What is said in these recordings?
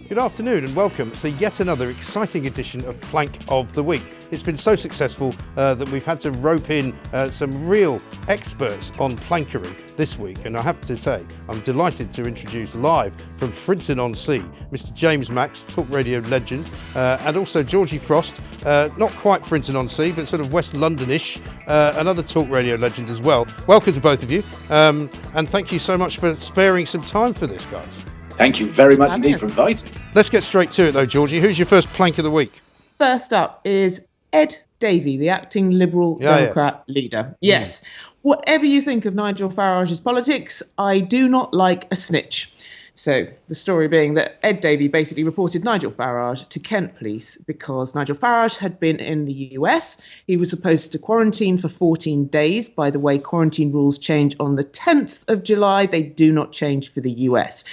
Good afternoon and welcome to yet another exciting edition of Plank of the Week. It's been so successful that we've had to rope in some real experts on plankery this week, and I have to say I'm delighted to introduce live from Frinton-on-Sea Mr. James Max, talk radio legend, and also Georgie Frost, not quite Frinton-on-Sea but sort of West London-ish, another talk radio legend as well. Welcome to both of you, and thank you so much for sparing some time for this, guys. Thank you very much indeed for inviting. Let's get straight to it though, Georgie. Who's your first plank of the week? First up is Ed Davey, the acting Liberal Democrat leader. Yes. Whatever you think of Nigel Farage's politics, I do not like a snitch. So the story being that Ed Davey basically reported Nigel Farage to Kent police because Nigel Farage had been in the US. He was supposed to quarantine for 14 days. By the way, quarantine rules change on the 10th of July. They do not change for the US.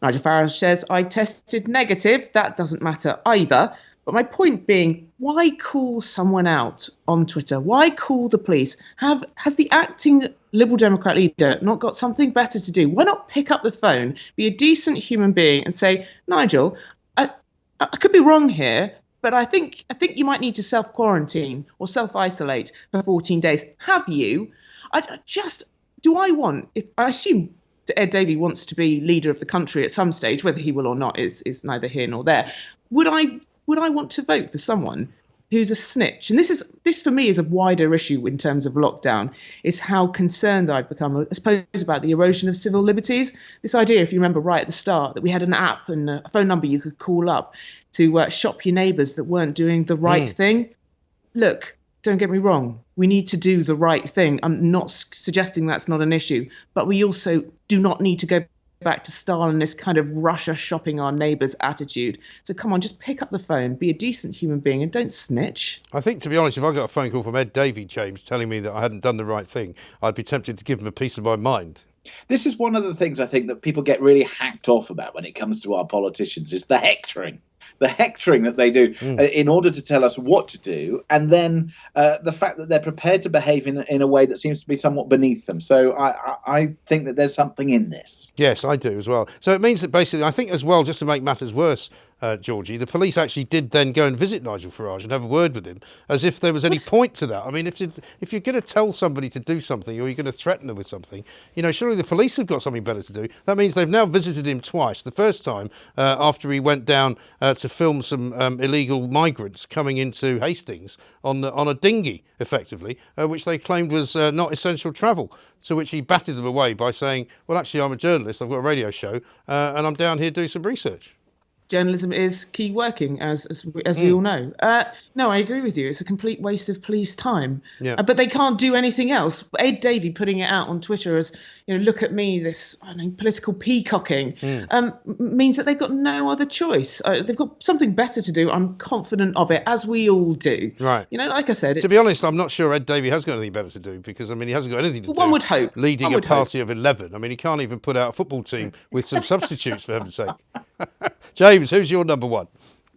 Nigel Farage says, I tested negative. That doesn't matter either. But my point being, why call someone out on Twitter? Why call the police? Has the acting Liberal Democrat leader not got something better to do? Why not pick up the phone, be a decent human being and say, Nigel, I could be wrong here, but I think you might need to self-quarantine or self-isolate for 14 days. Have you? I assume Ed Davey wants to be leader of the country at some stage, whether he will or not is neither here nor there. Would I want to vote for someone who's a snitch? And this for me is a wider issue in terms of lockdown, is how concerned I've become, I suppose, about the erosion of civil liberties. This idea, if you remember right at the start, that we had an app and a phone number you could call up to shop your neighbours that weren't doing the right thing. Look, don't get me wrong. We need to do the right thing. I'm not suggesting that's not an issue, but we also do not need to go back to Stalinist kind of Russia shopping our neighbours attitude. So come on, just pick up the phone, be a decent human being and don't snitch. I think, to be honest, if I got a phone call from Ed Davey, James, telling me that I hadn't done the right thing, I'd be tempted to give him a piece of my mind. This is one of the things I think that people get really hacked off about when it comes to our politicians, is the hectoring. The hectoring that they do in order to tell us what to do, and then the fact that they're prepared to behave in a way that seems to be somewhat beneath them. So I think that there's something in this. Yes, I do as well. So it means that basically, I think as well, just to make matters worse, Georgie, the police actually did then go and visit Nigel Farage and have a word with him, as if there was any point to that. I mean, if you're going to tell somebody to do something or you're going to threaten them with something, surely the police have got something better to do. That means they've now visited him twice. The first time after he went down to film some illegal migrants coming into Hastings on a dinghy, effectively, which they claimed was not essential travel, to which he batted them away by saying, well, actually, I'm a journalist, I've got a radio show, and I'm down here doing some research. Journalism is key working, as we all know. No, I agree with you. It's a complete waste of police time. Yeah. But they can't do anything else. Ed Davey putting it out on Twitter as, look at me, this political peacocking, means that they've got no other choice. They've got something better to do. I'm confident of it, as we all do. Right. Like I said, to be honest, I'm not sure Ed Davey has got anything better to do, because, he hasn't got anything to do. One would hope. Leading a party of 11. He can't even put out a football team with some substitutes, for heaven's sake. James, who's your number one?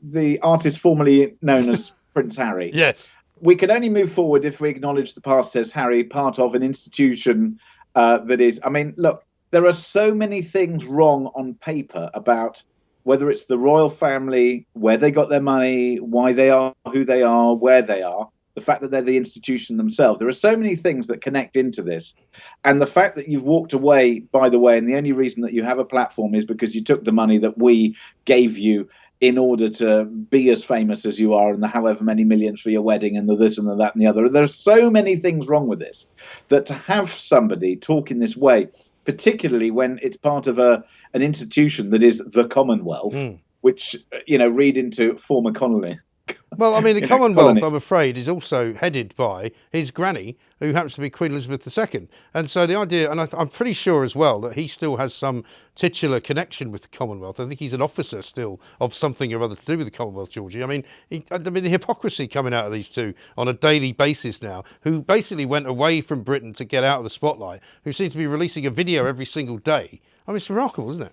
The artist formerly known as Prince Harry. Yes. We can only move forward if we acknowledge the past, says Harry, part of an institution that is... look, there are so many things wrong on paper about whether it's the royal family, where they got their money, why they are who they are, where they are, the fact that they're the institution themselves. There are so many things that connect into this. And the fact that you've walked away, by the way, and the only reason that you have a platform is because you took the money that we gave you in order to be as famous as you are, and the however many millions for your wedding and the this and the that and the other. There's so many things wrong with this, that to have somebody talk in this way, particularly when it's part of an institution that is the Commonwealth, which, read into former colony. Well, the Commonwealth, I'm afraid, is also headed by his granny, who happens to be Queen Elizabeth II. And so the idea, and I'm pretty sure as well that he still has some titular connection with the Commonwealth. I think he's an officer still of something or other to do with the Commonwealth, Georgie. The hypocrisy coming out of these two on a daily basis now, who basically went away from Britain to get out of the spotlight, who seem to be releasing a video every single day. It's remarkable, isn't it?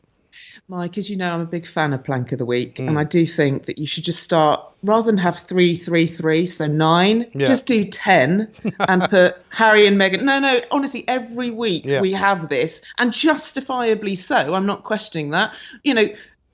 Mike, as you know, I'm a big fan of Plank of the Week, and I do think that you should just start, rather than have 3, 3, 3, so 9, just do 10 and put Harry and Meghan. No, honestly, every week we have this, and justifiably so. I'm not questioning that.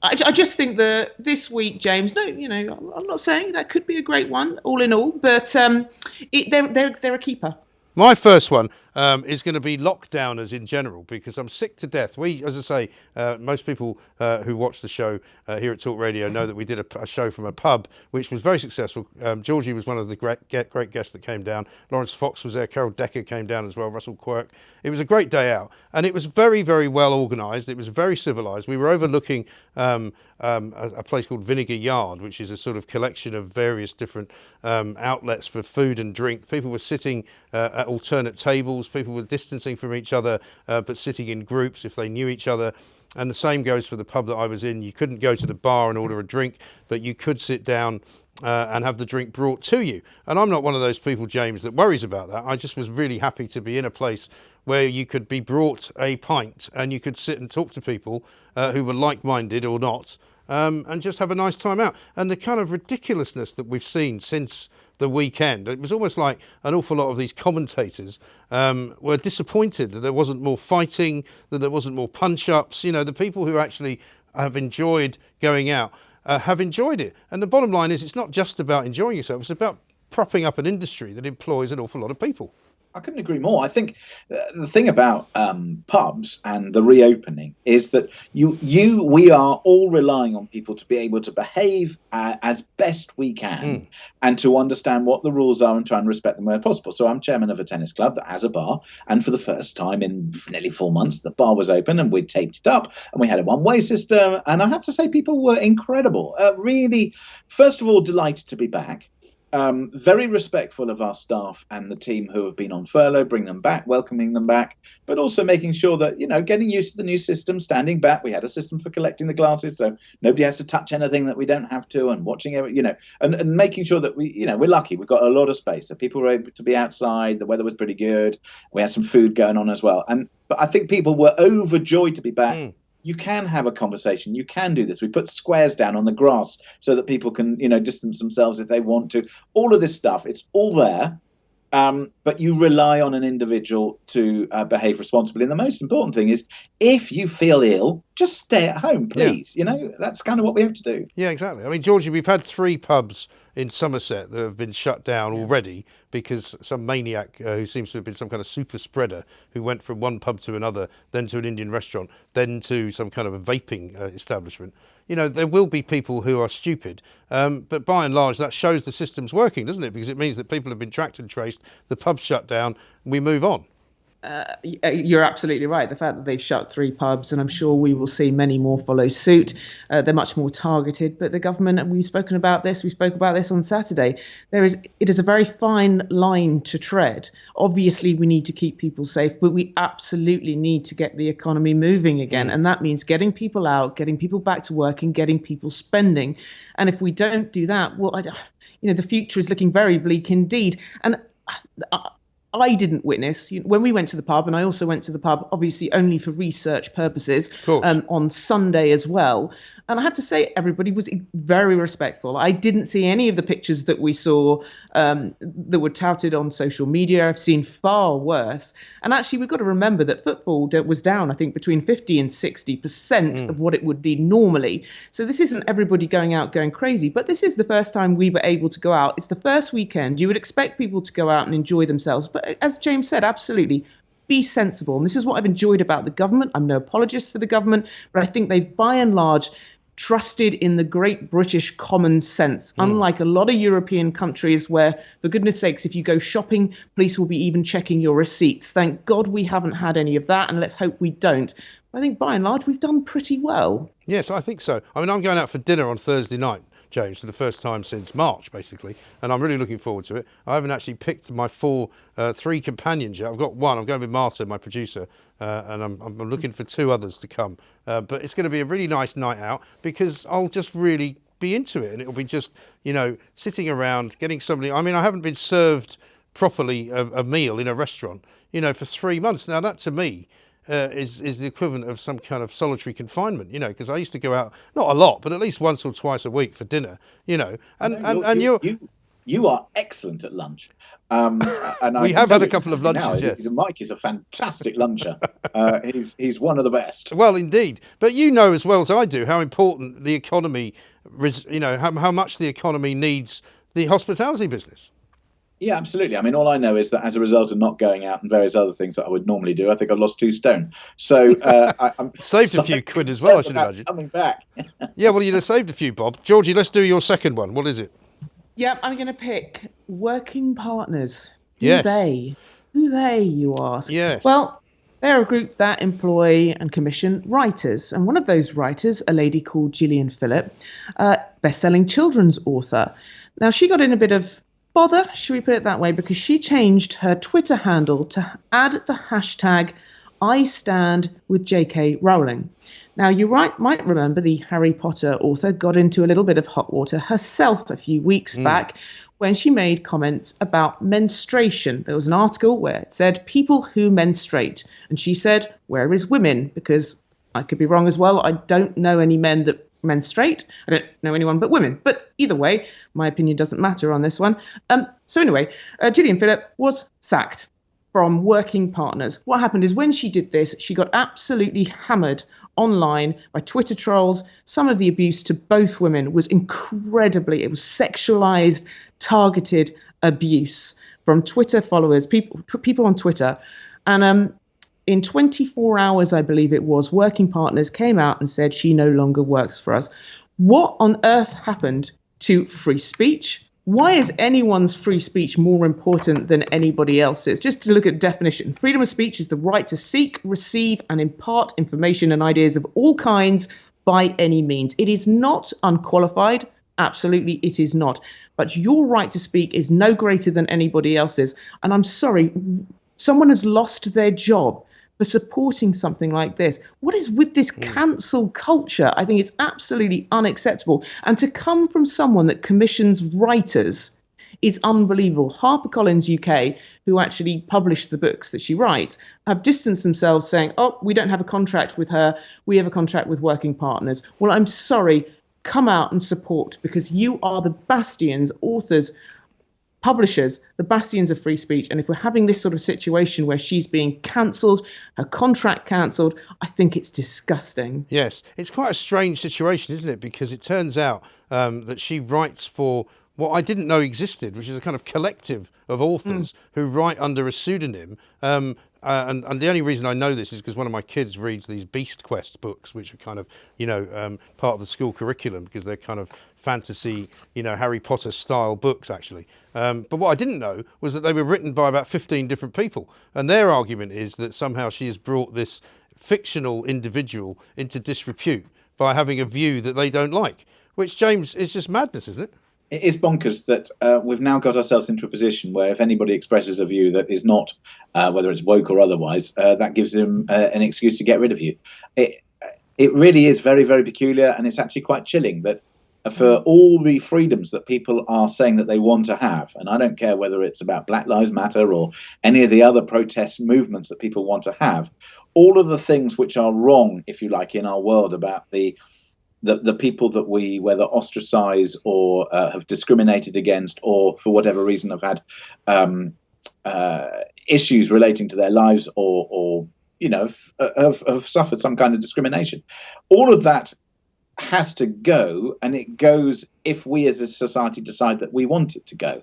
I just think that this week, James. No, I'm not saying that could be a great one, all in all, but they're a keeper. My first one is going to be lockdowners in general, because I'm sick to death. We, as I say, most people who watch the show here at Talk Radio know that we did a show from a pub, which was very successful. Georgie was one of the great guests that came down. Lawrence Fox was there. Carol Decker came down as well. Russell Quirk. It was a great day out, and it was very, very well organised. It was very civilised. We were overlooking a place called Vinegar Yard, which is a sort of collection of various different outlets for food and drink. People were sitting at alternate tables. People were distancing from each other, but sitting in groups if they knew each other. And the same goes for the pub that I was in. You couldn't go to the bar and order a drink, but you could sit down and have the drink brought to you. And I'm not one of those people, James, that worries about that. I just was really happy to be in a place where you could be brought a pint and you could sit and talk to people who were like-minded or not, and just have a nice time out. And the kind of ridiculousness that we've seen since the weekend, it was almost like an awful lot of these commentators were disappointed that there wasn't more fighting, that there wasn't more punch-ups. The people who actually have enjoyed going out have enjoyed it. And the bottom line is, it's not just about enjoying yourself, it's about propping up an industry that employs an awful lot of people. I couldn't agree more. I think the thing about pubs and the reopening is that we are all relying on people to be able to behave as best we can and to understand what the rules are and try and respect them where possible. So I'm chairman of a tennis club that has a bar, and for the first time in nearly 4 months, the bar was open and we'd taped it up and we had a one-way system. And I have to say, people were incredible. Really, first of all, delighted to be back. Very respectful of our staff and the team who have been on furlough, bring them back, welcoming them back, but also making sure that, getting used to the new system, standing back. We had a system for collecting the glasses, so nobody has to touch anything that we don't have to, and watching and making sure that we're lucky. We've got a lot of space, so people were able to be outside. The weather was pretty good. We had some food going on as well. But I think people were overjoyed to be back. You can have a conversation. You can do this. We put squares down on the grass so that people can, distance themselves if they want to. All of this stuff, it's all there. But you rely on an individual to behave responsibly. And the most important thing is, if you feel ill, just stay at home, please. Yeah. That's kind of what we have to do. Yeah, exactly. I mean, Georgie, we've had 3 pubs in Somerset that have been shut down already because some maniac who seems to have been some kind of super spreader who went from one pub to another, then to an Indian restaurant, then to some kind of a vaping establishment. There will be people who are stupid, but by and large that shows the system's working, doesn't it? Because it means that people have been tracked and traced, the pub's shut down, we move on. You're absolutely right. The fact that they've shut 3 pubs, and I'm sure we will see many more follow suit. They're much more targeted, but the government, and we spoke about this on Saturday, it is a very fine line to tread. Obviously, we need to keep people safe, but we absolutely need to get the economy moving again. And that means getting people out, getting people back to work, and getting people spending. And if we don't do that, well, the future is looking very bleak indeed. And I didn't witness when we went to the pub, and I also went to the pub, obviously only for research purposes, on Sunday as well. And I have to say, everybody was very respectful. I didn't see any of the pictures that we saw that were touted on social media. I've seen far worse. And actually, we've got to remember that football was down, I think, between 50 and 60% of what it would be normally. So this isn't everybody going out going crazy, but this is the first time we were able to go out. It's the first weekend. You would expect people to go out and enjoy themselves. But as James said, absolutely, be sensible. And this is what I've enjoyed about the government. I'm no apologist for the government, but I think they've, by and large, trusted in the great British common sense, unlike a lot of European countries where, for goodness sakes, if you go shopping, police will be even checking your receipts. Thank God we haven't had any of that, and let's hope we don't. I think, by and large, we've done pretty well. Yes, I think so. I mean, I'm going out for dinner on Thursday night, James, for the first time since March, basically, and I'm really looking forward to it. I haven't actually picked my 3 companions yet. I've got one. I'm going with Marta, my producer, and I'm looking for 2 others to come. But it's going to be a really nice night out because I'll just really be into it, and it'll be just, sitting around, getting somebody. I mean, I haven't been served properly a meal in a restaurant, for 3 months. Now, that to me is the equivalent of some kind of solitary confinement, because I used to go out, not a lot, but at least once or twice a week for dinner, and You are excellent at lunch. And we have had a couple of lunches, yes. Mike is a fantastic luncher. He's one of the best. Well, indeed. But you know as well as I do how important the economy, how much the economy needs the hospitality business. Yeah, absolutely. I mean, all I know is that as a result of not going out and various other things that I would normally do, I think I've lost 2 stone. So I'm saved a few quid as well, I should imagine. Coming back. Yeah, well, you'd have saved a few, Bob. Georgie, let's do your second one. What is it? Yep, I'm going to pick working partners. Yes. Who they, you ask? Yes. Well, they're a group that employ and commission writers. And one of those writers, a lady called Gillian Phillip, best-selling children's author. Now, she got in a bit of bother, should we put it that way, because she changed her Twitter handle to add the hashtag I stand with J.K. Rowling. Now, you might remember the Harry Potter author got into a little bit of hot water herself a few weeks back when she made comments about menstruation. There was an article where it said people who menstruate. And she said, where is women? Because I could be wrong as well. I don't know any men that menstruate. I don't know anyone but women. But either way, my opinion doesn't matter on this one. So anyway, Gillian Phillip was sacked from working partners. What happened is when she did this, she got absolutely hammered online by Twitter trolls. Some of the abuse to both women was incredibly, it was sexualized, targeted abuse from Twitter followers, people on Twitter. And in 24 hours, I believe it was, working partners came out and said she no longer works for us. What on earth happened to free speech? Why is anyone's free speech more important than anybody else's? Just to look at definition. Freedom of speech is the right to seek, receive, and impart information and ideas of all kinds by any means. It is not unqualified. Absolutely, it is not. But your right to speak is no greater than anybody else's. And I'm sorry, someone has lost their job for supporting something like this. What is with this cancel culture? I think it's absolutely unacceptable. And to come from someone that commissions writers is unbelievable. HarperCollins UK, who actually published the books that she writes, have distanced themselves saying, oh, we don't have a contract with her. We have a contract with working partners. Well, I'm sorry. Come out and support, because you are the bastions, authors, publishers, the bastions of free speech. And if we're having this sort of situation where she's being cancelled, her contract cancelled, I think it's disgusting. Yes, it's quite a strange situation, isn't it? Because it turns out that she writes for what I didn't know existed, which is a kind of collective of authors who write under a pseudonym. And the only reason I know this is because one of my kids reads these Beast Quest books, which are kind of, part of the school curriculum, because they're kind of fantasy, Harry Potter style books, actually. But what I didn't know was that they were written by about 15 different people. And their argument is that somehow she has brought this fictional individual into disrepute by having a view that they don't like, which, James, is just madness, isn't it? It is bonkers that we've now got ourselves into a position where if anybody expresses a view that is not, whether it's woke or otherwise, that gives them an excuse to get rid of you. It really is very, very peculiar, and it's actually quite chilling that for all the freedoms that people are saying that they want to have, and I don't care whether it's about Black Lives Matter or any of the other protest movements that people want to have, all of the things which are wrong, if you like, in our world about the people that we whether ostracize or have discriminated against, or for whatever reason have had issues relating to their lives, or have suffered some kind of discrimination. All of that has to go, and it goes if we as a society decide that we want it to go.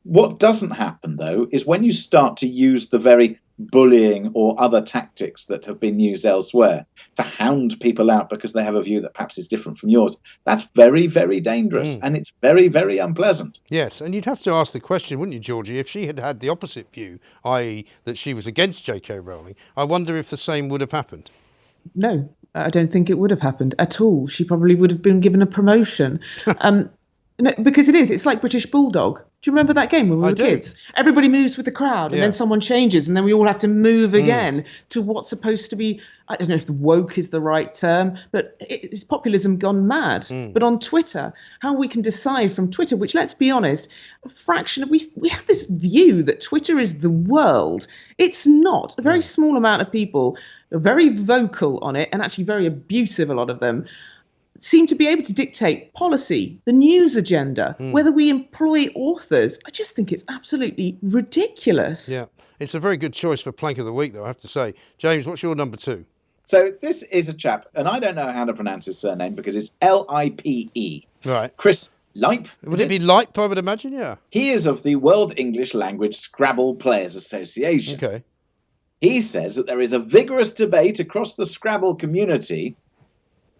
What doesn't happen, though, is when you start to use the very bullying or other tactics that have been used elsewhere to hound people out because they have a view that perhaps is different from yours. That's very, very dangerous, and it's very, very unpleasant. Yes, and you'd have to ask the question, wouldn't you, Georgie, if she had had the opposite view, i.e. that she was against J.K. Rowling, I wonder if the same would have happened. No, I don't think it would have happened at all. She probably would have been given a promotion. No, because it's like British Bulldog. Do you remember that game when we were kids? Everybody moves with the crowd, and then someone changes, and then we all have to move again to what's supposed to be, I don't know if the woke is the right term, but it's populism gone mad. But on Twitter, how we can decide from Twitter, which, let's be honest, a fraction of, we have this view that Twitter is the world. It's not. A very small amount of people are very vocal on it, and actually very abusive, a lot of them. seem to be able to dictate policy, the news agenda, whether we employ authors. I just think it's absolutely ridiculous. Yeah, it's a very good choice for Plank of the Week, though, I have to say. James, what's your number 2? So this is a chap, and I don't know how to pronounce his surname because it's Lipe. Right. Chris Lipe. Would it be Lipe, I would imagine? Yeah. He is of the World English Language Scrabble Players Association. Okay. He says that there is a vigorous debate across the Scrabble community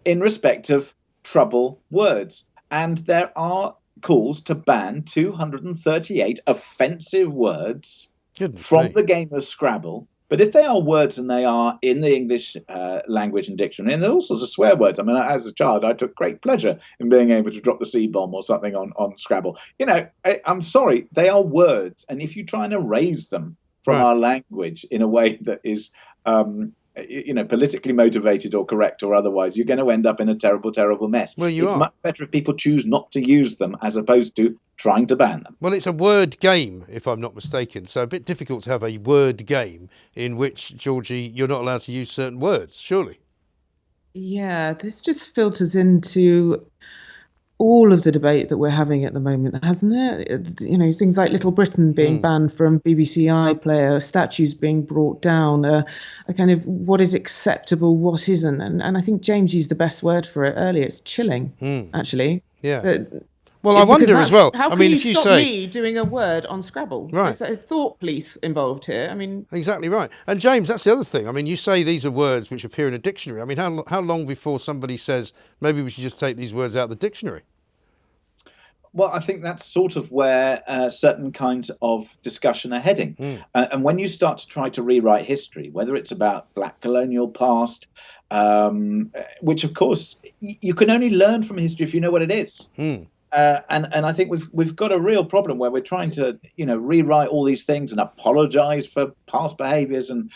in respect of trouble words. And there are calls to ban 238 offensive words from the game of Scrabble. But if they are words and they are in the English language and dictionary, and there are all sorts of swear words. I mean, as a child, I took great pleasure in being able to drop the C-bomb or something on Scrabble. You know, I'm sorry, they are words. And if you try and erase them from our language in a way that is politically motivated or correct or otherwise, you're going to end up in a terrible, terrible mess. Well, it's much better if people choose not to use them as opposed to trying to ban them. Well, it's a word game, if I'm not mistaken. So a bit difficult to have a word game in which, Georgie, you're not allowed to use certain words, surely. Yeah, this just filters into all of the debate that we're having at the moment, hasn't it? You know, things like Little Britain being banned from BBC iPlayer, statues being brought down, a kind of what is acceptable, what isn't. And I think James used the best word for it earlier. It's chilling, actually. Yeah. Well, I wonder as well. How can you stop me doing a word on Scrabble? Right. There's a thought police involved here. I mean, exactly right. And James, that's the other thing. I mean, you say these are words which appear in a dictionary. I mean, how long before somebody says maybe we should just take these words out of the dictionary? Well, I think that's sort of where certain kinds of discussion are heading. And when you start to try to rewrite history, whether it's about black colonial past, which, of course, you can only learn from history if you know what it is. And I think we've got a real problem where we're trying to, rewrite all these things and apologize for past behaviors and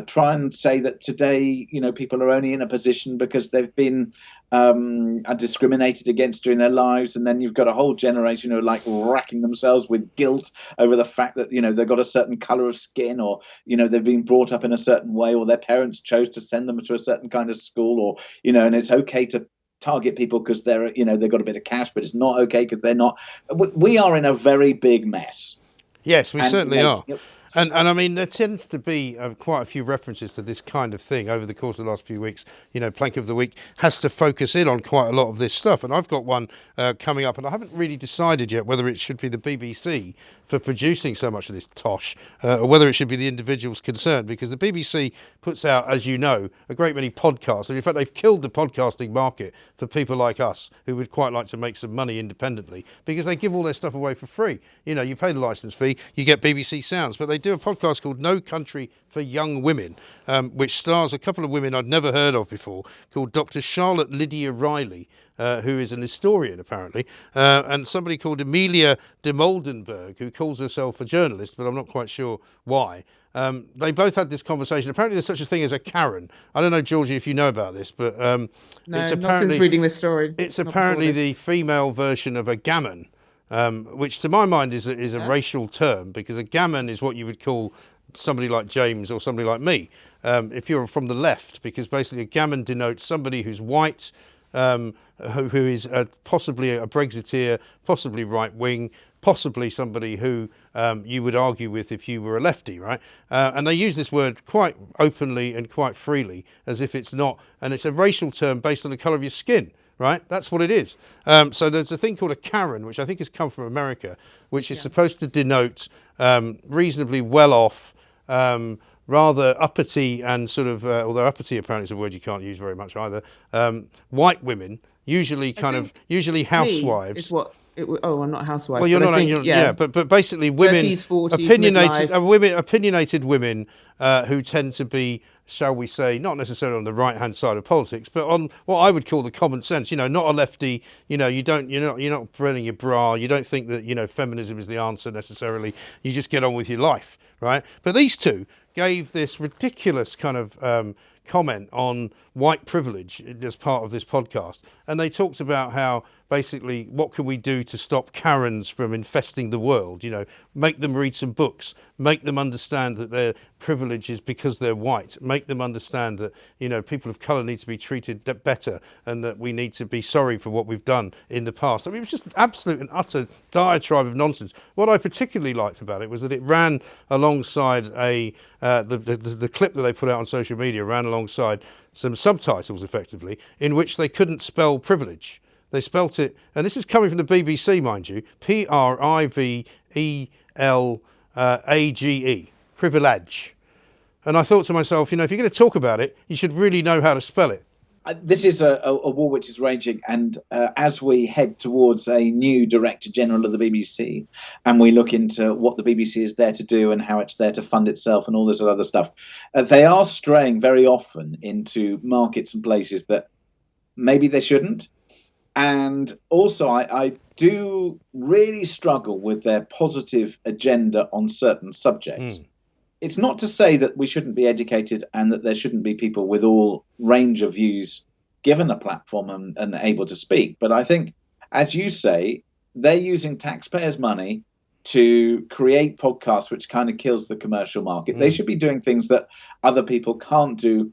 try and say that today, people are only in a position because they've been are discriminated against during their lives, and then you've got a whole generation who are like racking themselves with guilt over the fact that they've got a certain color of skin, or they've been brought up in a certain way, or their parents chose to send them to a certain kind of school, or and it's okay to target people because they're they've got a bit of cash, but it's not okay because they're not. We are in a very big mess. Yes, we certainly are. And I mean, there tends to be quite a few references to this kind of thing over the course of the last few weeks. Plank of the Week has to focus in on quite a lot of this stuff. And I've got one coming up, and I haven't really decided yet whether it should be the BBC for producing so much of this tosh, or whether it should be the individuals concerned, because the BBC puts out, as you know, a great many podcasts. And in fact, they've killed the podcasting market for people like us who would quite like to make some money independently, because they give all their stuff away for free. You pay the licence fee, you get BBC Sounds, but they do a podcast called No Country for Young Women, which stars a couple of women I'd never heard of before, called Dr. Charlotte Lydia Riley, who is an historian apparently, and somebody called Amelia de Moldenberg, who calls herself a journalist, but I'm not quite sure why. They both had this conversation. Apparently there's such a thing as a Karen. I don't know, Georgie, if you know about this, but no, it's apparently, not since reading this story. It's apparently the female version of a gammon. Which to my mind is a racial term, because a gammon is what you would call somebody like James or somebody like me, if you're from the left, because basically a gammon denotes somebody who's white, who is possibly a Brexiteer, possibly right-wing, possibly somebody who you would argue with if you were a lefty, right? And they use this word quite openly and quite freely, as if it's not, and it's a racial term based on the colour of your skin. Right, that's what it is. So there's a thing called a Karen, which I think has come from America, which is supposed to denote reasonably well-off, rather uppity and sort of, although uppity apparently is a word you can't use very much either, white women, usually housewives. Is what I'm not housewife. Well, you're not. But basically, women, 30s, 40s, opinionated women who tend to be, shall we say, not necessarily on the right-hand side of politics, but on what I would call the common sense. Not a lefty. You're not burning your bra. You don't think that feminism is the answer necessarily. You just get on with your life, right? But these two gave this ridiculous kind of comment on white privilege as part of this podcast, and they talked about how basically, what can we do to stop Karens from infesting the world? You know, make them read some books, make them understand that their privilege is because they're white, make them understand that, you know, people of colour need to be treated better and that we need to be sorry for what we've done in the past. I mean, it was just absolute and utter diatribe of nonsense. What I particularly liked about it was that it ran alongside the clip that they put out on social media ran alongside some subtitles, effectively, in which they couldn't spell privilege. They spelt it, and this is coming from the BBC, mind you, Privelage, privilege. And I thought to myself, you know, if you're going to talk about it, you should really know how to spell it. This is a war which is raging, and as we head towards a new Director General of the BBC, and we look into what the BBC is there to do and how it's there to fund itself and all this other stuff, they are straying very often into markets and places that maybe they shouldn't. And also, I do really struggle with their positive agenda on certain subjects. It's not to say that we shouldn't be educated and that there shouldn't be people with all range of views given a platform and able to speak. But I think, as you say, they're using taxpayers' money to create podcasts, which kind of kills the commercial market. They should be doing things that other people can't do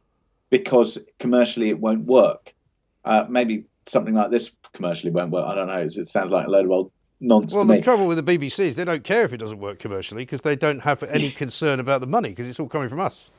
because commercially it won't work. Maybe something like this commercially won't work. I don't know. It sounds like a load of old nonsense to me. Well, the trouble with the BBC is they don't care if it doesn't work commercially because they don't have any concern about the money because it's all coming from us.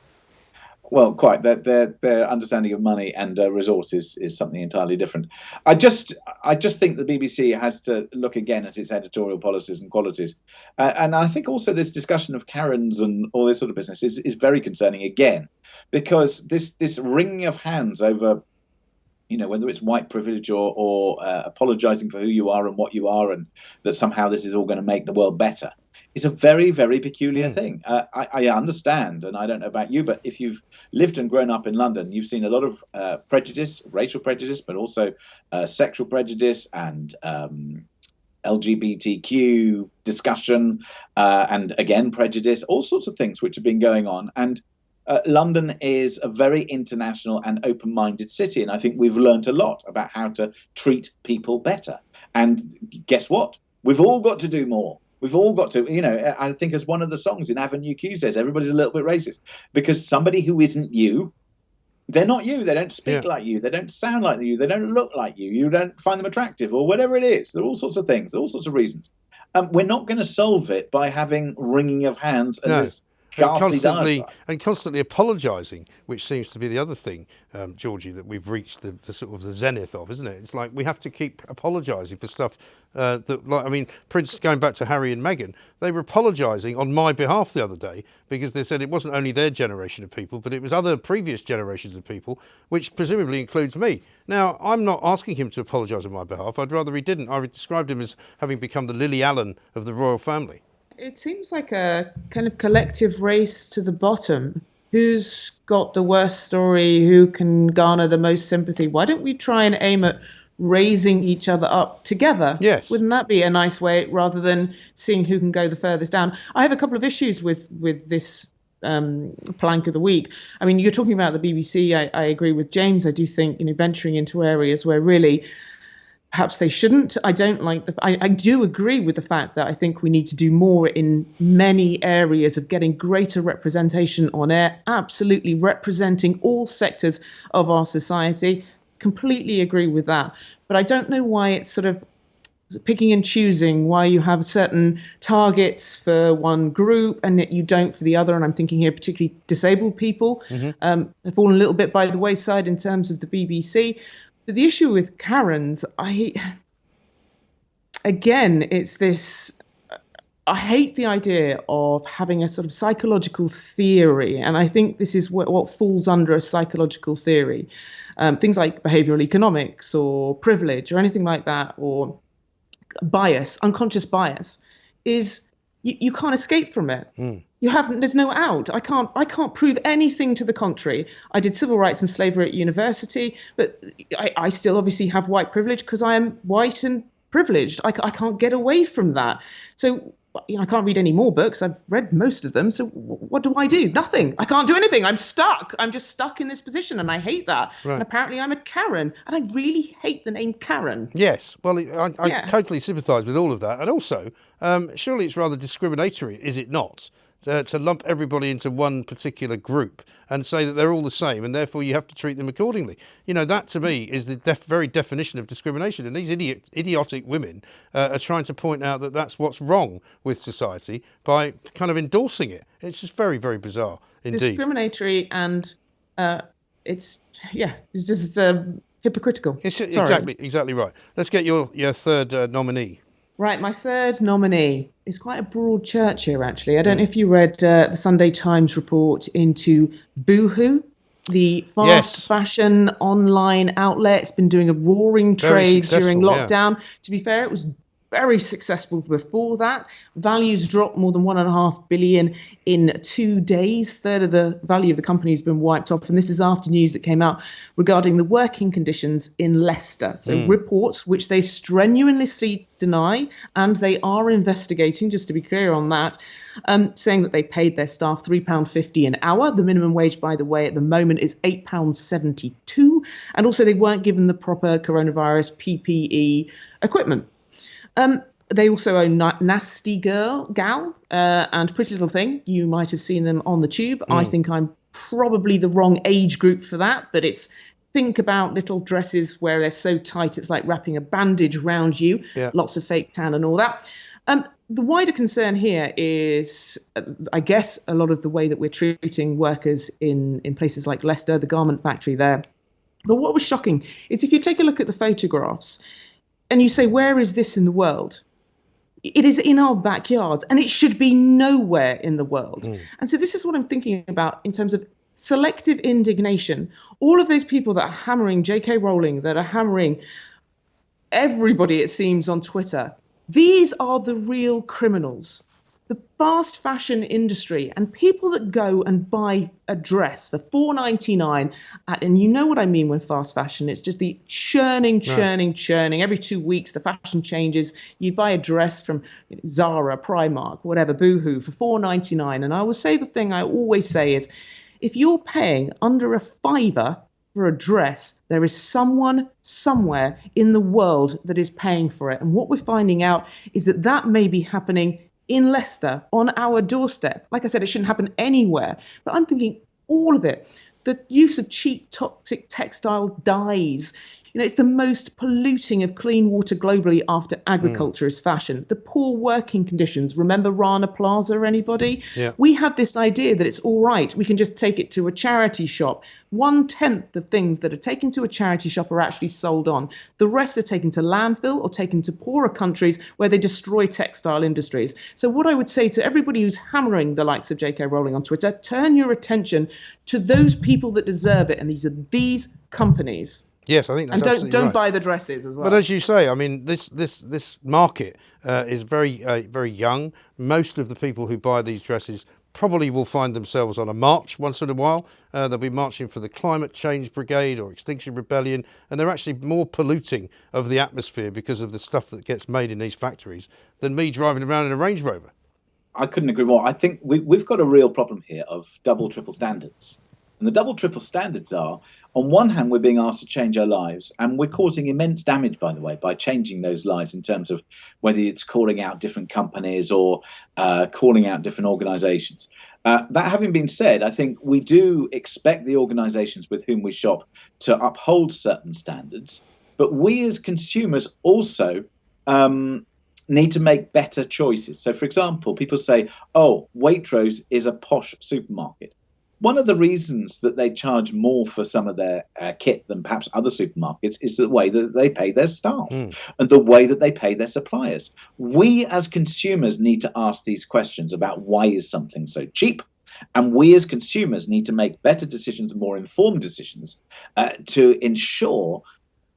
Well, quite. Their understanding of money and resources is something entirely different. I just think the BBC has to look again at its editorial policies and qualities. And I think also this discussion of Karens and all this sort of business is very concerning again, because this wringing of hands over, you know, whether it's white privilege or apologizing for who you are and what you are, and that somehow this is all going to make the world better, is a very, very peculiar thing. I understand, and I don't know about you, but if you've lived and grown up in London, you've seen a lot of prejudice, racial prejudice, but also sexual prejudice and LGBTQ discussion, and again, prejudice, all sorts of things which have been going on. And London is a very international and open-minded city, and I think we've learned a lot about how to treat people better. And guess what? We've all got to do more. We've all got to, you know, I think as one of the songs in Avenue Q says, everybody's a little bit racist because somebody who isn't you, they're not you. They don't speak like you. They don't sound like you. They don't look like you. You don't find them attractive or whatever it is. There are all sorts of things, all sorts of reasons. We're not going to solve it by having wringing of hands and this constantly apologising, which seems to be the other thing, Georgie, that we've reached the sort of the zenith of, isn't it? It's like we have to keep apologising for stuff that, like, I mean, Prince, going back to Harry and Meghan, they were apologising on my behalf the other day because they said it wasn't only their generation of people, but it was other previous generations of people, which presumably includes me. Now, I'm not asking him to apologise on my behalf. I'd rather he didn't. I described him as having become the Lily Allen of the royal family. It seems like a kind of collective race to the bottom. Who's got the worst story? Who can garner the most sympathy? Why don't we try and aim at raising each other up together? Yes. Wouldn't that be a nice way, rather than seeing who can go the furthest down? I have a couple of issues with this plank of the week. I mean, you're talking about the BBC. I agree with James. I do think, you know, venturing into areas where really perhaps they shouldn't. I don't like I do agree with the fact that I think we need to do more in many areas of getting greater representation on air, absolutely representing all sectors of our society. Completely agree with that. But I don't know why it's sort of picking and choosing, why you have certain targets for one group and yet you don't for the other. And I'm thinking here particularly disabled people have fallen a little bit by the wayside in terms of the BBC. But the issue with Karens, it's this, I hate the idea of having a sort of psychological theory. And I think this is what falls under a psychological theory. Things like behavioral economics or privilege or anything like that, or bias, unconscious bias, is you can't escape from it. There's no out. I can't prove anything to the contrary. I did civil rights and slavery at university, but I still obviously have white privilege because I am white and privileged. I can't get away from that. So I can't read any more books. I've read most of them. So what do I do? Nothing. I can't do anything. I'm stuck. I'm just stuck in this position, and I hate that. Right. And apparently I'm a Karen, and I really hate the name Karen. Yes, well, I totally sympathise with all of that. And also, surely it's rather discriminatory, is it not, to lump everybody into one particular group and say that they're all the same and therefore you have to treat them accordingly. That to me is the very definition of discrimination. And these idiotic women are trying to point out that that's what's wrong with society by kind of endorsing it. It's just very, very bizarre indeed. Discriminatory, and it's just hypocritical. Exactly right. Let's get your third nominee. Right, my third nominee is quite a broad church here, actually. I don't know if you read the Sunday Times report into Boohoo, the fast fashion online outlet. It's been doing a roaring trade during lockdown. Yeah. To be fair, it was very successful before that. Values dropped more than $1.5 billion in 2 days. Third of the value of the company has been wiped off. And this is after news that came out regarding the working conditions in Leicester. So reports which they strenuously deny, and they are investigating, just to be clear on that, saying that they paid their staff £3.50 an hour. The minimum wage, by the way, at the moment is £8.72. And also they weren't given the proper coronavirus PPE equipment. They also own Nasty Gal and Pretty Little Thing. You might have seen them on the tube. I think I'm probably the wrong age group for that, but think about little dresses where they're so tight it's like wrapping a bandage round you. Yeah. Lots of fake tan and all that. The wider concern here is, I guess, a lot of the way that we're treating workers in places like Leicester, the garment factory there. But what was shocking is if you take a look at the photographs, and you say, where is this in the world? It is in our backyards, and it should be nowhere in the world. And so this is what I'm thinking about in terms of selective indignation. All of those people that are hammering J.K. Rowling, that are hammering everybody, it seems, on Twitter, these are the real criminals. The fast fashion industry and people that go and buy a dress for $4.99, and you know what I mean when fast fashion, it's just the churning. Every 2 weeks, the fashion changes. You buy a dress from Zara, Primark, whatever, Boohoo for $4.99. And I will say the thing I always say is, if you're paying under a £5 for a dress, there is someone somewhere in the world that is paying for it. And what we're finding out is that may be happening in Leicester, on our doorstep. Like I said, it shouldn't happen anywhere. But I'm thinking all of it. The use of cheap, toxic textile dyes. It's the most polluting of clean water globally after agriculture is fashion. The poor working conditions. Remember Rana Plaza, anybody? Yeah. We had this idea that it's all right. We can just take it to a charity shop. 1/10 of things that are taken to a charity shop are actually sold on. The rest are taken to landfill or taken to poorer countries where they destroy textile industries. So what I would say to everybody who's hammering the likes of J.K. Rowling on Twitter, turn your attention to those people that deserve it. And these are these companies. Yes, I think that's absolutely right. And don't buy the dresses as well. But as you say, I mean, this market is very young. Most of the people who buy these dresses probably will find themselves on a march once in a while. They'll be marching for the Climate Change Brigade or Extinction Rebellion, and they're actually more polluting of the atmosphere because of the stuff that gets made in these factories than me driving around in a Range Rover. I couldn't agree more. I think we've got a real problem here of double, triple standards. And the double, triple standards are, on one hand, we're being asked to change our lives, and we're causing immense damage, by the way, by changing those lives in terms of whether it's calling out different companies or calling out different organizations. That having been said, I think we do expect the organizations with whom we shop to uphold certain standards, but we as consumers also need to make better choices. So, for example, people say, oh, Waitrose is a posh supermarket. One of the reasons that they charge more for some of their kit than perhaps other supermarkets is the way that they pay their staff and the way that they pay their suppliers. We as consumers need to ask these questions about why is something so cheap? And we as consumers need to make better decisions, more informed decisions to ensure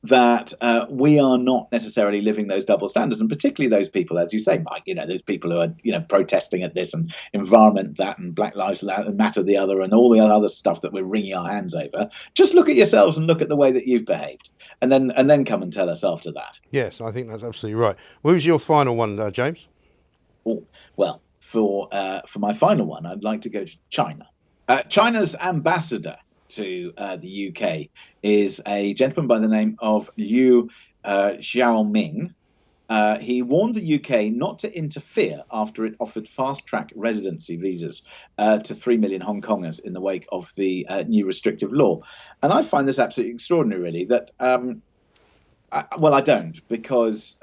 that we are not necessarily living those double standards, and particularly those people, as you say, Mike, those people who are, protesting at this and environment that and Black Lives Matter the other and all the other stuff that we're wringing our hands over. Just look at yourselves and look at the way that you've behaved, and then come and tell us after that. Yes, I think that's absolutely right. What was your final one, James? Oh, well, for my final one, I'd like to go to China. China's ambassador to the UK is a gentleman by the name of Liu Xiaoming. He warned the UK not to interfere after it offered fast-track residency visas to 3 million Hong Kongers in the wake of the new restrictive law. And I find this absolutely extraordinary, really, that, I don't, because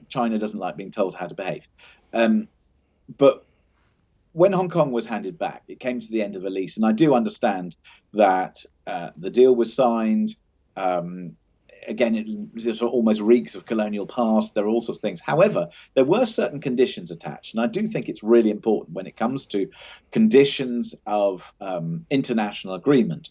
China doesn't like being told how to behave. But when Hong Kong was handed back, it came to the end of a lease. And I do understand that the deal was signed. Again, it sort of almost reeks of colonial past. There are all sorts of things. However, there were certain conditions attached. And I do think it's really important when it comes to conditions of international agreement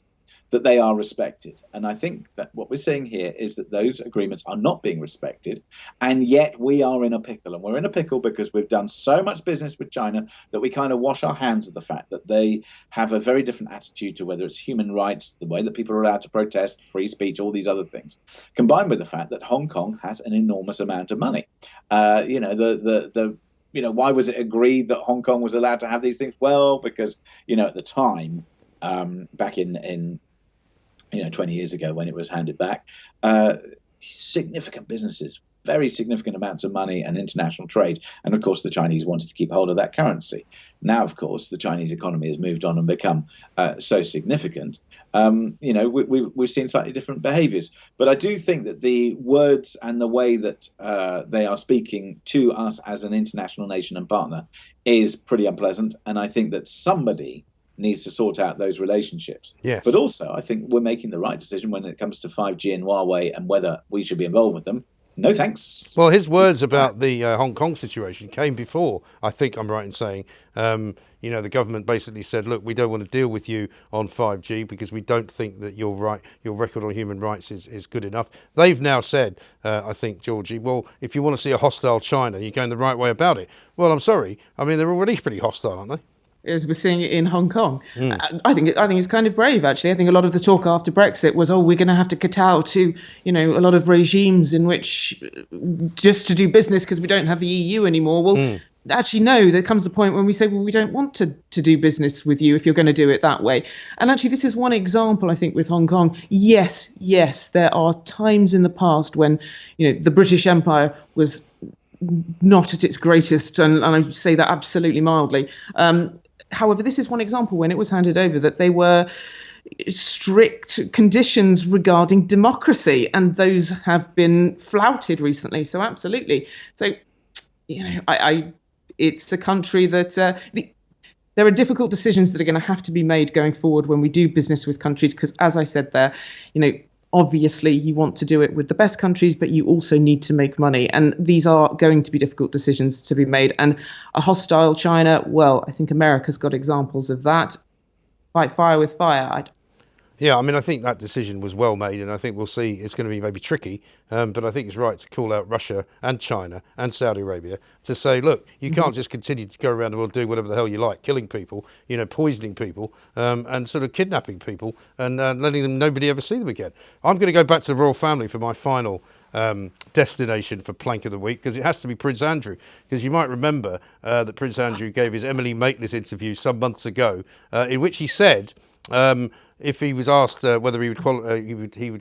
that they are respected. And I think that what we're seeing here is that those agreements are not being respected. And yet we are in a pickle. And we're in a pickle because we've done so much business with China that we kind of wash our hands of the fact that they have a very different attitude to whether it's human rights, the way that people are allowed to protest, free speech, all these other things, combined with the fact that Hong Kong has an enormous amount of money. Why was it agreed that Hong Kong was allowed to have these things? Well, because, at the time, back in 20 years ago when it was handed back, significant businesses, very significant amounts of money and international trade. And of course, the Chinese wanted to keep hold of that currency. Now, of course, the Chinese economy has moved on and become so significant. We've seen slightly different behaviors. But I do think that the words and the way that they are speaking to us as an international nation and partner is pretty unpleasant. And I think that somebody needs to sort out those relationships. Yes. But also, I think we're making the right decision when it comes to 5G and Huawei and whether we should be involved with them. No thanks. Well, his words about the Hong Kong situation came before, I think I'm right in saying, the government basically said, look, we don't want to deal with you on 5G because we don't think that your record on human rights is good enough. They've now said, I think, Georgie, well, if you want to see a hostile China, you're going the right way about it. Well, I'm sorry. I mean, they're already pretty hostile, aren't they? As we're seeing it in Hong Kong. I think it's kind of brave, actually. I think a lot of the talk after Brexit was, we're going to have to kowtow to, a lot of regimes in which just to do business because we don't have the EU anymore. Well, actually, no, there comes a point when we say, well, we don't want to do business with you if you're going to do it that way. And actually, this is one example, I think, with Hong Kong. Yes, there are times in the past when, the British Empire was not at its greatest, and I say that absolutely mildly. However, this is one example when it was handed over that they were strict conditions regarding democracy, and those have been flouted recently. So absolutely. So, it's a country that there are difficult decisions that are going to have to be made going forward when we do business with countries, because as I said there, obviously you want to do it with the best countries, but you also need to make money. And these are going to be difficult decisions to be made. And a hostile China, well, I think America's got examples of that. Fight fire with fire. Yeah, I mean, I think that decision was well made, and I think we'll see it's going to be maybe tricky, but I think it's right to call out Russia and China and Saudi Arabia to say, look, you can't just continue to go around the world doing whatever the hell you like, killing people, poisoning people, and sort of kidnapping people and letting them nobody ever see them again. I'm going to go back to the royal family for my final destination for Plank of the Week, because it has to be Prince Andrew, because you might remember that Prince Andrew gave his Emily Maitlis interview some months ago in which he said, if he was asked whether he would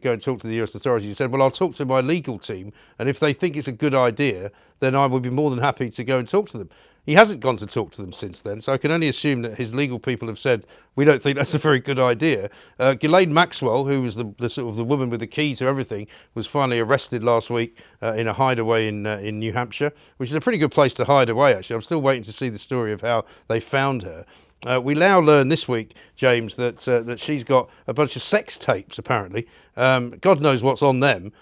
go and talk to the US authorities, he said, well, I'll talk to my legal team, and if they think it's a good idea, then I would be more than happy to go and talk to them. He hasn't gone to talk to them since then, so I can only assume that his legal people have said, we don't think that's a very good idea. Ghislaine Maxwell, who was the sort of the woman with the key to everything, was finally arrested last week in a hideaway in New Hampshire, which is a pretty good place to hide away, actually. I'm still waiting to see the story of how they found her. We now learn this week, James, that she's got a bunch of sex tapes, apparently. God knows what's on them.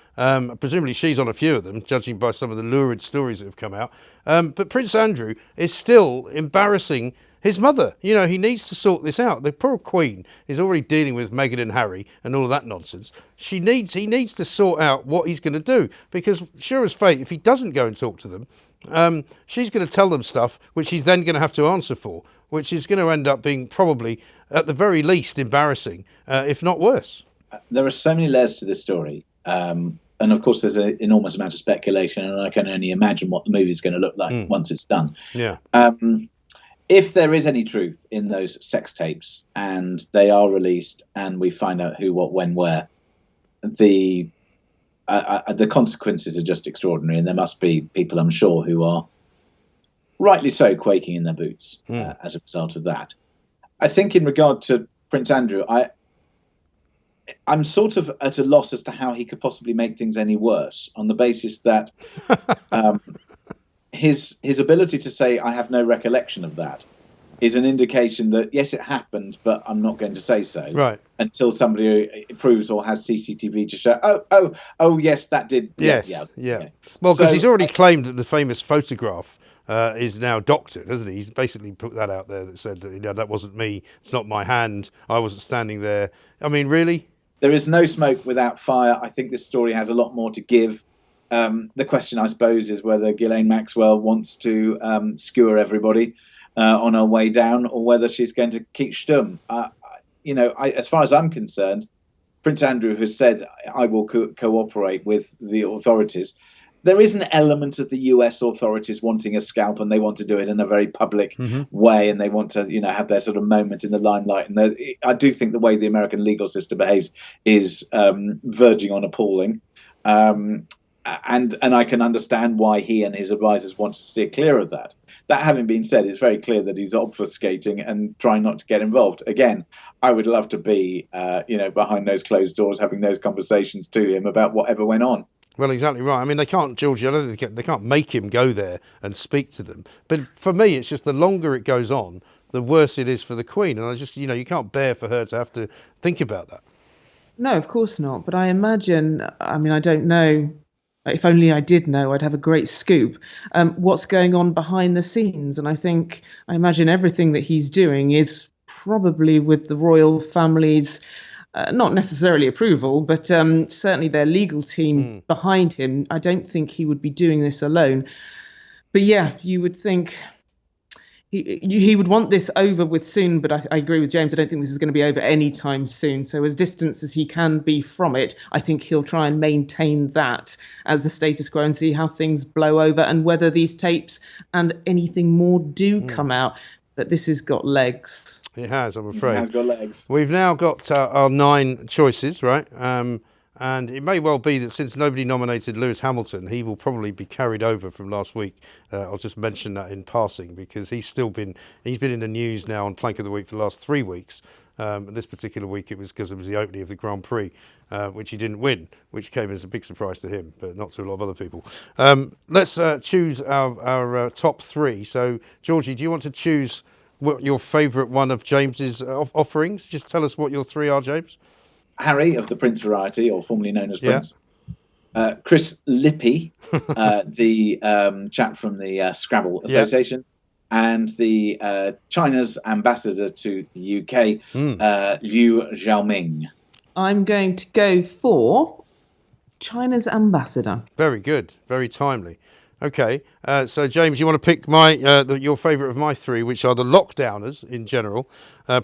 Presumably she's on a few of them, judging by some of the lurid stories that have come out. But Prince Andrew is still embarrassing his mother. He needs to sort this out. The poor Queen is already dealing with Meghan and Harry and all of that nonsense. He needs to sort out what he's going to do, because sure as fate, if he doesn't go and talk to them, she's going to tell them stuff which he's then going to have to answer for, which is going to end up being probably, at the very least, embarrassing, if not worse. There are so many layers to this story. and of course there's an enormous amount of speculation, and I can only imagine what the movie is going to look like once it's done. Yeah. If there is any truth in those sex tapes and they are released and we find out who, what, when, where, the consequences are just extraordinary, and there must be people, I'm sure, who are rightly so quaking in their boots as a result of that. I think in regard to Prince Andrew, I'm sort of at a loss as to how he could possibly make things any worse, on the basis that his ability to say, I have no recollection of that, is an indication that, yes, it happened, but I'm not going to say so. Right. Until somebody proves or has CCTV to show, oh, yes, that did. Yes, yeah. Well, because he's already claimed that the famous photograph is now doctored, hasn't he? He's basically put that out there that said that, that wasn't me, it's not my hand, I wasn't standing there. I mean, really? There is no smoke without fire. I think this story has a lot more to give. The question, I suppose, is whether Ghislaine Maxwell wants to skewer everybody on her way down, or whether she's going to keep stum. As far as I'm concerned, Prince Andrew has said, I will cooperate with the authorities. There is an element of the US authorities wanting a scalp, and they want to do it in a very public way, and they want to, have their sort of moment in the limelight. And I do think the way the American legal system behaves is verging on appalling. And I can understand why he and his advisors want to steer clear of that. That having been said, it's very clear that he's obfuscating and trying not to get involved. Again, I would love to be, behind those closed doors, having those conversations to him about whatever went on. Well, exactly right. I mean, they can't, Georgie, I don't think they can't make him go there and speak to them. But for me, it's just the longer it goes on, the worse it is for the Queen. And I just, you can't bear for her to have to think about that. No, of course not. But I imagine, I don't know. If only I did know, I'd have a great scoop. What's going on behind the scenes? And I imagine everything that he's doing is probably with the royal family's, not necessarily approval, but certainly their legal team behind him. I don't think he would be doing this alone. But yeah, you would think he would want this over with soon, but I agree with James. I don't think this is going to be over anytime soon. So as distant as he can be from it, I think he'll try and maintain that as the status quo and see how things blow over and whether these tapes and anything more do come out. But this has got legs. It has, I'm afraid. It has got legs. We've now got our 9 choices, right? And it may well be that since nobody nominated Lewis Hamilton, he will probably be carried over from last week. I'll just mention that in passing because he's been in the news now on Plank of the Week for the last 3 weeks. This particular week it was because it was the opening of the Grand Prix, which he didn't win, which came as a big surprise to him, but not to a lot of other people. Let's choose our top 3. So, Georgie, do you want to choose what your favourite one of James's offerings? Just tell us what your 3 are, James. Harry of the Prince variety, or formerly known as Prince. Chris Lippy, the chap from the Scrabble Association, and the China's ambassador to the UK, Liu Xiaoming. I'm going to go for China's ambassador. Very good, very timely. Okay, so James, you want to pick your favourite of my 3, which are the lockdowners in general,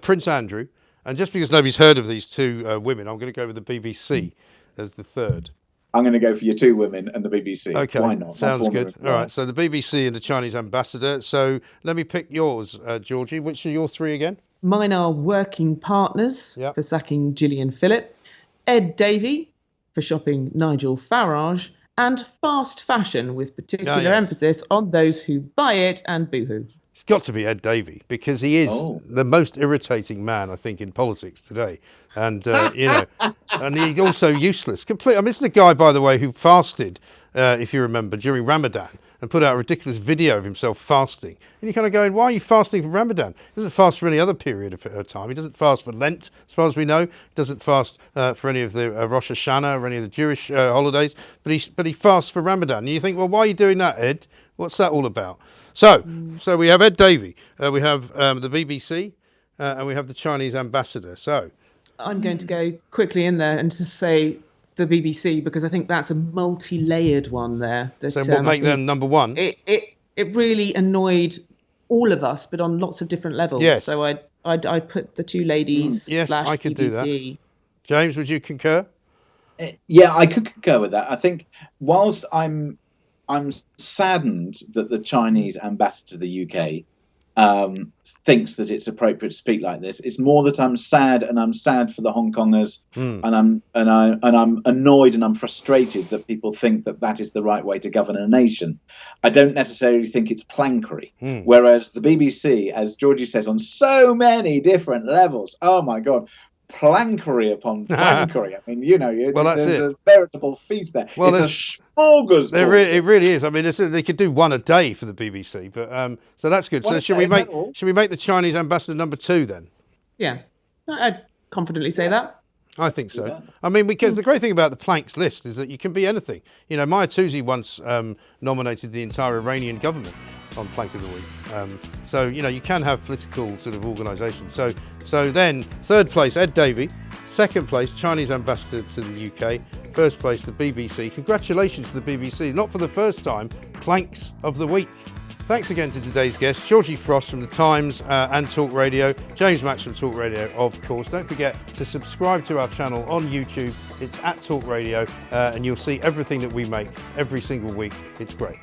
Prince Andrew. And just because nobody's heard of these 2 women, I'm going to go with the BBC as the 3rd. I'm going to go for your 2 women and the BBC. Okay, why not? Sounds good. All right, so the BBC and the Chinese ambassador. So let me pick yours, Georgie. Which are your 3 again? Mine are Working Partners for sacking Gillian Phillip, Ed Davey for shopping Nigel Farage, and Fast Fashion with particular emphasis on those who buy it and boohoo. It's got to be Ed Davey because he is the most irritating man, I think, in politics today. And, and he's also useless. This is a guy, by the way, who fasted, if you remember, during Ramadan and put out a ridiculous video of himself fasting. And you're kind of going, why are you fasting for Ramadan? He doesn't fast for any other period of time. He doesn't fast for Lent, as far as we know. He doesn't fast for any of the Rosh Hashanah or any of the Jewish holidays. But he fasts for Ramadan. And you think, well, why are you doing that, Ed? What's that all about? So we have Ed Davey, we have the BBC, and we have the Chinese ambassador. So I'm going to go quickly in there and to say the BBC because I think that's a multi-layered one there. So what make them number 1? It really annoyed all of us, but on lots of different levels. Yes. So I put the 2 ladies. Yes, I could BBC. do that. James, would you concur? Yeah, I could concur with that. I think whilst I'm saddened that the Chinese ambassador to the UK thinks that it's appropriate to speak like this. It's more that I'm sad, and I'm sad for the Hong Kongers, and I'm annoyed and I'm frustrated that people think that that is the right way to govern a nation. I don't necessarily think it's plankery. Whereas the BBC, as Georgie says, on so many different levels, oh my God, plankery upon plankery. I mean, there's a veritable feast there. Well, it's a smorgasbord. It really is. I mean, they could do one a day for the BBC, but so that's good. So should we make the Chinese ambassador number 2 then? Yeah, I'd confidently say that. I think so. Yeah. I mean, because the great thing about the planks list is that you can be anything. Maya Touzi once nominated the entire Iranian government on Plank of the Week. So, you can have political sort of organisations. So then, third place, Ed Davey. Second place, Chinese ambassador to the UK. First place, the BBC. Congratulations to the BBC. Not for the first time, Planks of the Week. Thanks again to today's guests, Georgie Frost from The Times and Talk Radio, James Max from Talk Radio, of course. Don't forget to subscribe to our channel on YouTube. It's at Talk Radio, and you'll see everything that we make every single week. It's great.